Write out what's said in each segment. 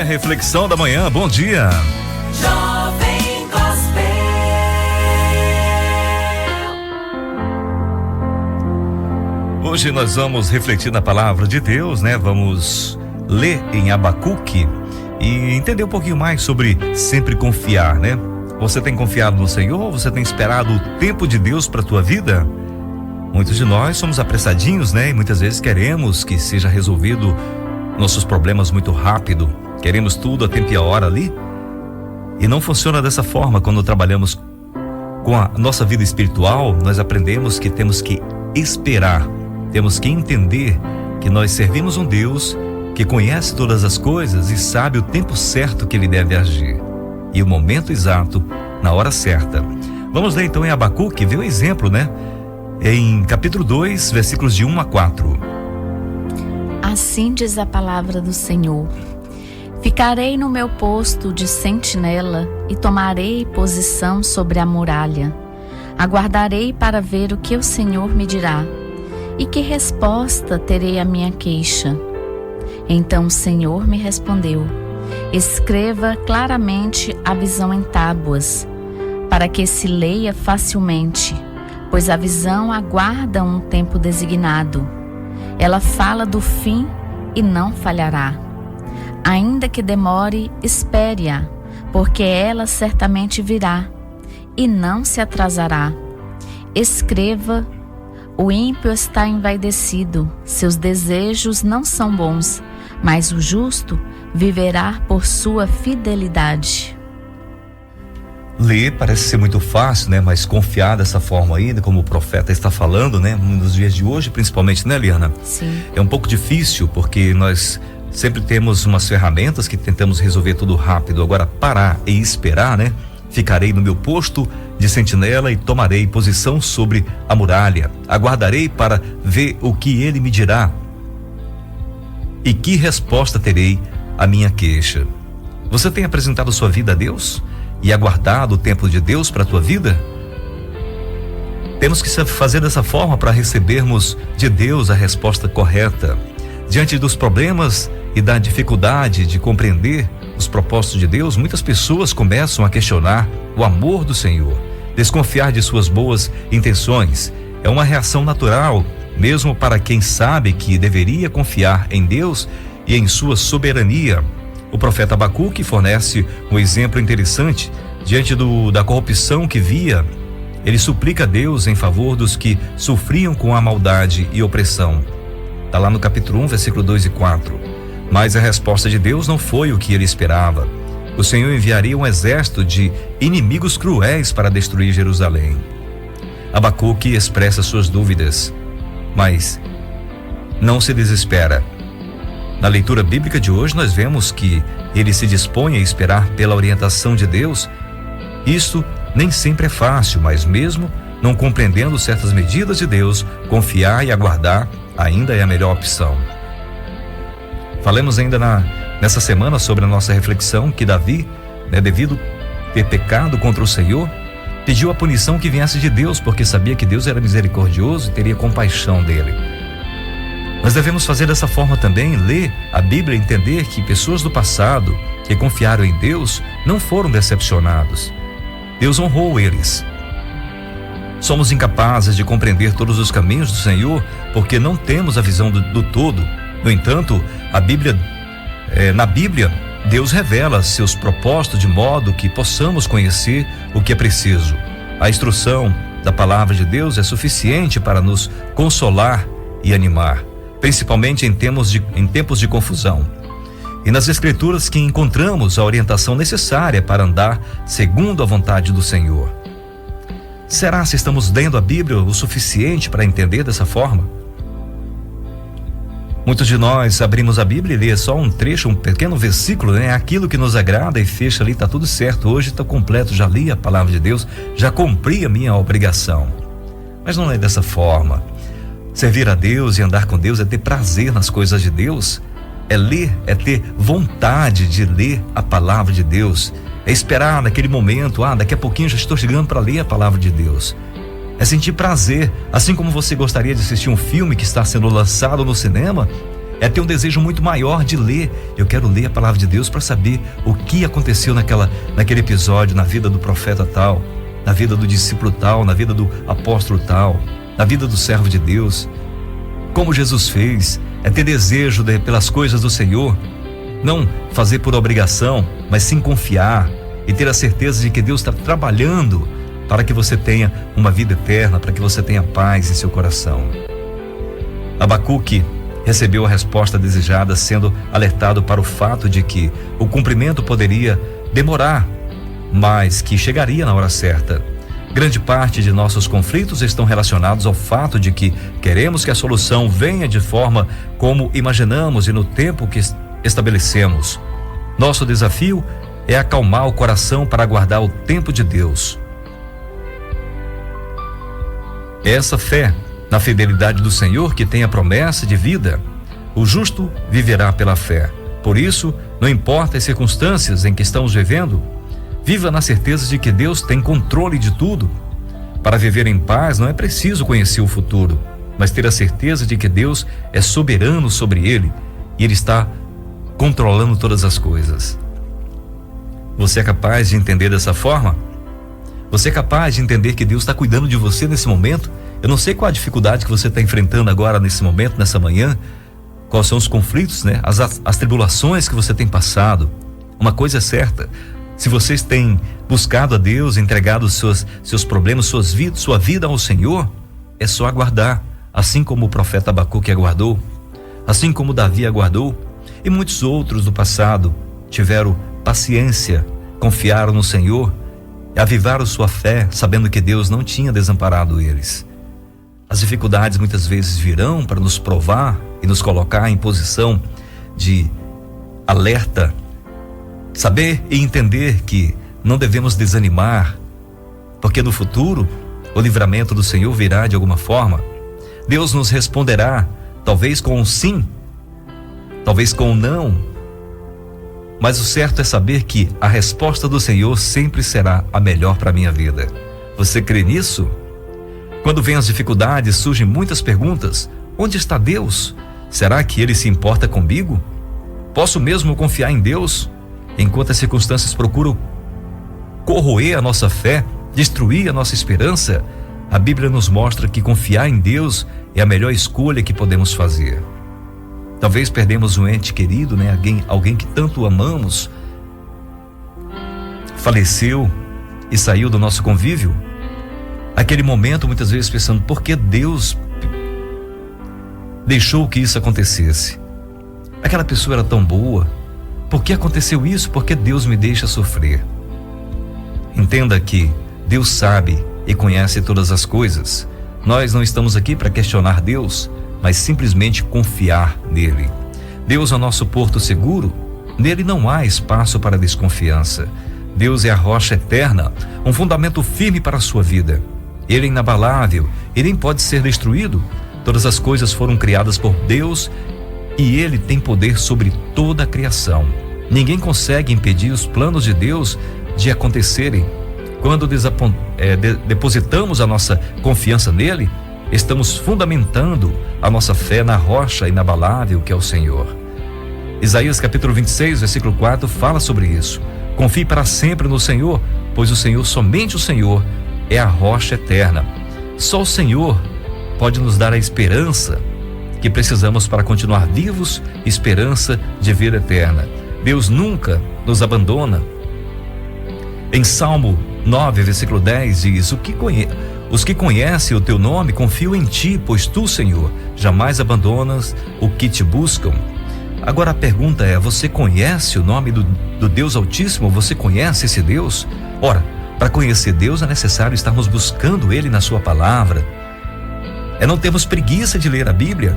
a reflexão da manhã. Bom dia. Jovem Gospel. Hoje nós vamos refletir na palavra de Deus, né? Vamos ler em Abacuque e entender um pouquinho mais sobre sempre confiar, né? Você tem confiado no Senhor? Você tem esperado o tempo de Deus para a tua vida? Muitos de nós somos apressadinhos, né? E muitas vezes queremos que seja resolvido nossos problemas muito rápido. Queremos tudo a tempo e a hora ali. E não funciona dessa forma. Quando trabalhamos com a nossa vida espiritual, nós aprendemos que temos que esperar. Temos que entender que nós servimos um Deus que conhece todas as coisas e sabe o tempo certo que Ele deve agir. E o momento exato, na hora certa. Vamos ler então em Abacuque, ver um exemplo, né? Em capítulo 2, versículos de 1 a 4. Assim diz a palavra do Senhor: ficarei no meu posto de sentinela e tomarei posição sobre a muralha. Aguardarei para ver o que o Senhor me dirá e que resposta terei à minha queixa. Então o Senhor me respondeu: escreva claramente a visão em tábuas, para que se leia facilmente, pois a visão aguarda um tempo designado. Ela fala do fim e não falhará. Ainda que demore, espere-a, porque ela certamente virá e não se atrasará. Escreva: o ímpio está envaidecido, seus desejos não são bons, mas o justo viverá por sua fidelidade. Ler parece ser muito fácil, né? Mas confiar dessa forma ainda, como o profeta está falando, né? Nos dias de hoje, principalmente, né, Liana? Sim. É um pouco difícil, porque nós sempre temos umas ferramentas que tentamos resolver tudo rápido. Agora, parar e esperar, né? Ficarei no meu posto de sentinela e tomarei posição sobre a muralha. Aguardarei para ver o que ele me dirá e que resposta terei à minha queixa. Você tem apresentado sua vida a Deus e aguardado o tempo de Deus para a tua vida? Temos que fazer dessa forma para recebermos de Deus a resposta correta. Diante dos problemas e da dificuldade de compreender os propósitos de Deus, muitas pessoas começam a questionar o amor do Senhor, desconfiar de suas boas intenções. É uma reação natural, mesmo para quem sabe que deveria confiar em Deus e em sua soberania. O profeta Abacuque fornece um exemplo interessante. Diante da corrupção que via, ele suplica a Deus em favor dos que sofriam com a maldade e opressão. Está lá no capítulo 1, versículo 2 e 4. Mas a resposta de Deus não foi o que ele esperava. O Senhor enviaria um exército de inimigos cruéis para destruir Jerusalém. Abacuque expressa suas dúvidas, mas não se desespera. Na leitura bíblica de hoje, nós vemos que ele se dispõe a esperar pela orientação de Deus. Isso nem sempre é fácil, mas mesmo não compreendendo certas medidas de Deus, confiar e aguardar ainda é a melhor opção. Falamos ainda nessa semana sobre a nossa reflexão que Davi, devido ter pecado contra o Senhor, pediu a punição que viesse de Deus, porque sabia que Deus era misericordioso e teria compaixão dele. Nós devemos fazer dessa forma também, ler a Bíblia e entender que pessoas do passado que confiaram em Deus não foram decepcionados. Deus honrou eles. Somos incapazes de compreender todos os caminhos do Senhor porque não temos a visão do todo. No entanto, na Bíblia, Deus revela seus propósitos de modo que possamos conhecer o que é preciso. A instrução da palavra de Deus é suficiente para nos consolar e animar, principalmente em tempos de confusão. E nas Escrituras que encontramos a orientação necessária para andar segundo a vontade do Senhor. Será se estamos lendo a Bíblia o suficiente para entender dessa forma? Muitos de nós abrimos a Bíblia e lê só um trecho, um pequeno versículo, né? Aquilo que nos agrada e fecha ali, está tudo certo. Hoje está completo, já li a palavra de Deus, já cumpri a minha obrigação. Mas não é dessa forma. Servir a Deus e andar com Deus é ter prazer nas coisas de Deus, é ler, é ter vontade de ler a palavra de Deus, é esperar naquele momento, daqui a pouquinho já estou chegando para ler a palavra de Deus. É sentir prazer, assim como você gostaria de assistir um filme que está sendo lançado no cinema, é ter um desejo muito maior de ler. Eu quero ler a palavra de Deus para saber o que aconteceu naquele episódio, na vida do profeta tal, na vida do discípulo tal, na vida do apóstolo tal, na vida do servo de Deus. Como Jesus fez, é ter desejo pelas coisas do Senhor, não fazer por obrigação, mas sim confiar e ter a certeza de que Deus está trabalhando para que você tenha uma vida eterna, para que você tenha paz em seu coração. Abacuque recebeu a resposta desejada, sendo alertado para o fato de que o cumprimento poderia demorar, mas que chegaria na hora certa. Grande parte de nossos conflitos estão relacionados ao fato de que queremos que a solução venha de forma como imaginamos e no tempo que estabelecemos. Nosso desafio é acalmar o coração para aguardar o tempo de Deus. É essa fé na fidelidade do Senhor que tem a promessa de vida. O justo viverá pela fé. Por isso, não importa as circunstâncias em que estamos vivendo, viva na certeza de que Deus tem controle de tudo. Para viver em paz não é preciso conhecer o futuro, mas ter a certeza de que Deus é soberano sobre ele e Ele está controlando todas as coisas. Você é capaz de entender dessa forma? Você é capaz de entender que Deus está cuidando de você nesse momento? Eu não sei qual a dificuldade que você está enfrentando agora nesse momento, nessa manhã, quais são os conflitos, né? As tribulações que você tem passado. Uma coisa é certa: se vocês têm buscado a Deus, entregado seus problemas, sua vida ao Senhor, é só aguardar, assim como o profeta Abacuque aguardou, assim como Davi aguardou, e muitos outros do passado tiveram paciência, confiaram no Senhor, avivaram sua fé, sabendo que Deus não tinha desamparado eles. As dificuldades muitas vezes virão para nos provar e nos colocar em posição de alerta. Saber e entender que não devemos desanimar, porque no futuro o livramento do Senhor virá de alguma forma. Deus nos responderá, talvez com um sim, talvez com um não, mas o certo é saber que a resposta do Senhor sempre será a melhor para a minha vida. Você crê nisso? Quando vem as dificuldades, surgem muitas perguntas. Onde está Deus? Será que Ele se importa comigo? Posso mesmo confiar em Deus? Enquanto as circunstâncias procuram corroer a nossa fé, destruir a nossa esperança, a Bíblia nos mostra que confiar em Deus é a melhor escolha que podemos fazer. Talvez perdemos um ente querido, né? Alguém que tanto amamos, faleceu e saiu do nosso convívio. Aquele momento, muitas vezes pensando, por que Deus deixou que isso acontecesse? Aquela pessoa era tão boa, por que aconteceu isso? Por que Deus me deixa sofrer? Entenda que Deus sabe e conhece todas as coisas. Nós não estamos aqui para questionar Deus, mas simplesmente confiar nele. Deus é o nosso porto seguro, nele não há espaço para desconfiança. Deus é a rocha eterna, um fundamento firme para a sua vida. Ele é inabalável, ele nem pode ser destruído. Todas as coisas foram criadas por Deus e ele tem poder sobre toda a criação. Ninguém consegue impedir os planos de Deus de acontecerem. Quando depositamos a nossa confiança nele, estamos fundamentando a nossa fé na rocha inabalável que é o Senhor. Isaías capítulo 26, versículo 4 fala sobre isso. Confie para sempre no Senhor, pois o Senhor, somente o Senhor, é a rocha eterna. Só o Senhor pode nos dar a esperança que precisamos para continuar vivos, esperança de vida eterna. Deus nunca nos abandona. Em Salmo 9, versículo 10 diz: os que conhecem o teu nome confiam em ti, pois tu, Senhor, jamais abandonas o que te buscam. Agora a pergunta é: você conhece o nome do Deus Altíssimo? Você conhece esse Deus? Ora, para conhecer Deus é necessário estarmos buscando Ele na sua palavra. É não termos preguiça de ler a Bíblia,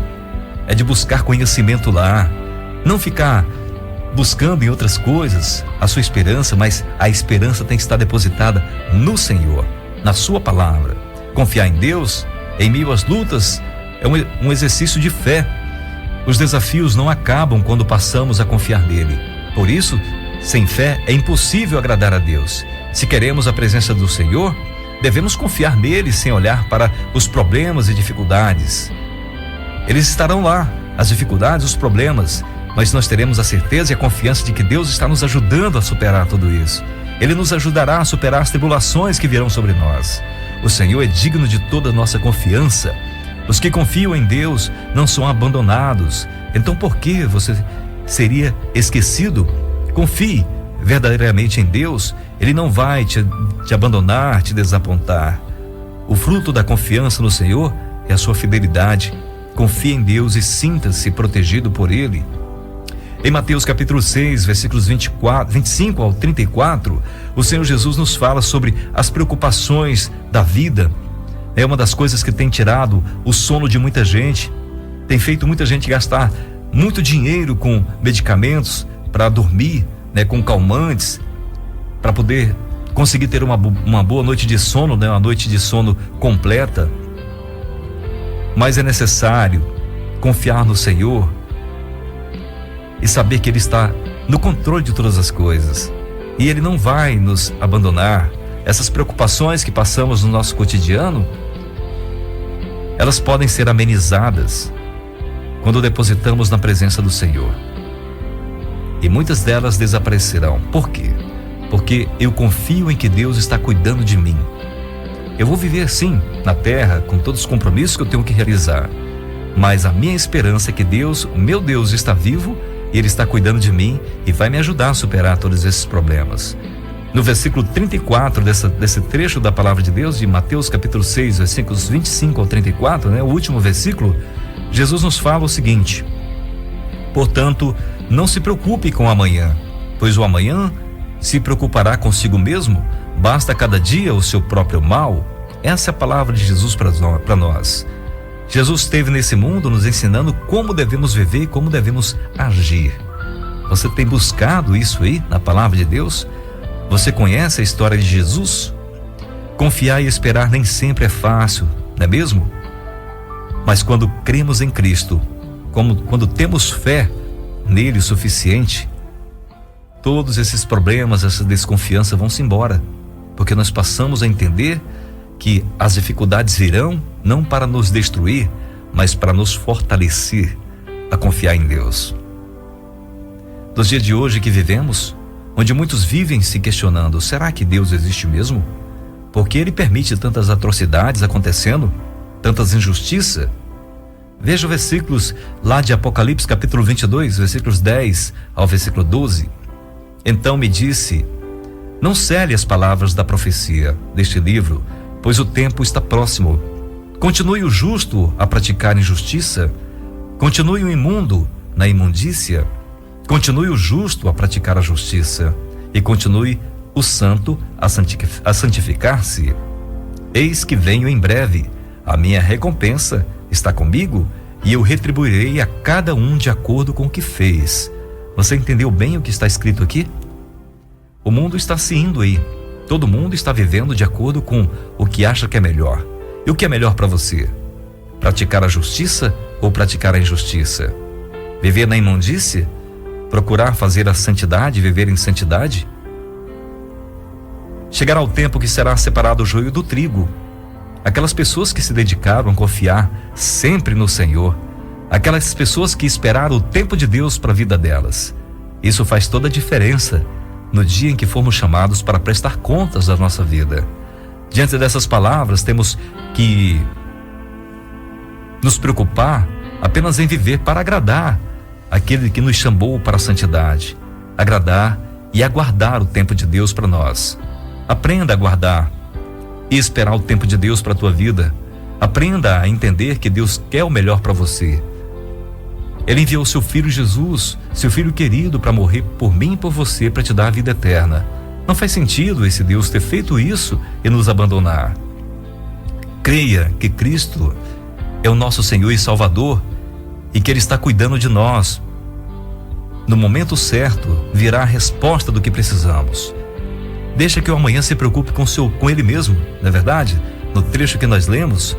é de buscar conhecimento lá, não ficar buscando em outras coisas a sua esperança, mas a esperança tem que estar depositada no Senhor, na sua palavra. Confiar em Deus em meio às lutas é um exercício de fé. Os desafios não acabam quando passamos a confiar nele. Por isso, sem fé é impossível agradar a Deus. Se queremos a presença do Senhor, devemos confiar nele sem olhar para os problemas e dificuldades. Eles estarão lá, as dificuldades, os problemas, mas nós teremos a certeza e a confiança de que Deus está nos ajudando a superar tudo isso. Ele nos ajudará a superar as tribulações que virão sobre nós. O Senhor é digno de toda a nossa confiança. Os que confiam em Deus não são abandonados. Então por que você seria esquecido? Confie verdadeiramente em Deus. Ele não vai te abandonar, te desapontar. O fruto da confiança no Senhor é a sua fidelidade. Confie em Deus e sinta-se protegido por Ele. Em Mateus capítulo 6, versículos 25 ao 34, o Senhor Jesus nos fala sobre as preocupações da vida. É uma das coisas que tem tirado o sono de muita gente, tem feito muita gente gastar muito dinheiro com medicamentos para dormir, com calmantes, para poder conseguir ter uma boa noite de sono, uma noite de sono completa. Mas é necessário confiar no Senhor e saber que Ele está no controle de todas as coisas e Ele não vai nos abandonar. Essas preocupações que passamos no nosso cotidiano, elas podem ser amenizadas quando depositamos na presença do Senhor, e muitas delas desaparecerão. Por quê? Porque eu confio em que Deus está cuidando de mim. Eu vou viver sim na terra com todos os compromissos que eu tenho que realizar, mas a minha esperança é que Deus, o meu Deus, está vivo e Ele está cuidando de mim e vai me ajudar a superar todos esses problemas. No versículo 34 desse trecho da palavra de Deus, de Mateus capítulo 6, versículos 25 ao 34, o último versículo, Jesus nos fala o seguinte: portanto, não se preocupe com o amanhã, pois o amanhã se preocupará consigo mesmo. Basta cada dia o seu próprio mal. Essa é a palavra de Jesus para nós. Jesus esteve nesse mundo nos ensinando como devemos viver e como devemos agir. Você tem buscado isso aí na palavra de Deus? Você conhece a história de Jesus? Confiar e esperar nem sempre é fácil, não é mesmo? Mas quando cremos em Cristo, quando temos fé nele o suficiente, todos esses problemas, essa desconfiança vão-se embora, porque nós passamos a entender que as dificuldades virão não para nos destruir, mas para nos fortalecer a confiar em Deus. Nos dias de hoje que vivemos, onde muitos vivem se questionando: será que Deus existe mesmo? Por que Ele permite tantas atrocidades acontecendo, tantas injustiças? Veja os versículos lá de Apocalipse capítulo 22, versículos 10 ao versículo 12. Então me disse: não cele as palavras da profecia deste livro, pois o tempo está próximo. Continue o justo a praticar injustiça, continue o imundo na imundícia, continue o justo a praticar a justiça, e continue o santo a santificar-se. Eis que venho em breve, a minha recompensa está comigo, e eu retribuirei a cada um de acordo com o que fez. Você entendeu bem o que está escrito aqui? O mundo está se indo aí. Todo mundo está vivendo de acordo com o que acha que é melhor. E o que é melhor para você? Praticar a justiça ou praticar a injustiça? Viver na imundície? Procurar fazer a santidade, viver em santidade? Chegará o tempo que será separado o joio do trigo. Aquelas pessoas que se dedicaram a confiar sempre no Senhor, aquelas pessoas que esperaram o tempo de Deus para a vida delas. Isso faz toda a diferença no dia em que formos chamados para prestar contas da nossa vida. Diante dessas palavras, temos que nos preocupar apenas em viver para agradar aquele que nos chamou para a santidade, agradar e aguardar o tempo de Deus para nós. Aprenda a aguardar e esperar o tempo de Deus para a tua vida. Aprenda a entender que Deus quer o melhor para você. Ele enviou seu Filho Jesus, seu Filho querido, para morrer por mim e por você, para te dar a vida eterna. Não faz sentido esse Deus ter feito isso e nos abandonar. Creia que Cristo é o nosso Senhor e Salvador e que Ele está cuidando de nós. No momento certo virá a resposta do que precisamos. Deixa que o amanhã se preocupe com Ele mesmo, não é verdade? No trecho que nós lemos,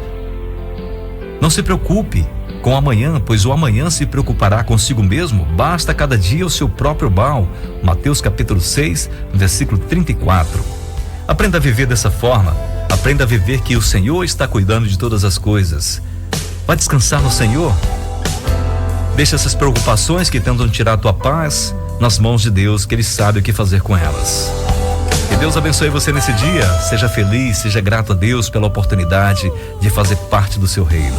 não se preocupe com o amanhã, pois o amanhã se preocupará consigo mesmo. Basta cada dia o seu próprio mal. Mateus capítulo 6, versículo 34. Aprenda a viver dessa forma. Aprenda a viver que o Senhor está cuidando de todas as coisas. Vai descansar no Senhor. Deixa essas preocupações que tentam tirar a tua paz nas mãos de Deus, que Ele sabe o que fazer com elas. Que Deus abençoe você nesse dia. Seja feliz, seja grato a Deus pela oportunidade de fazer parte do seu reino.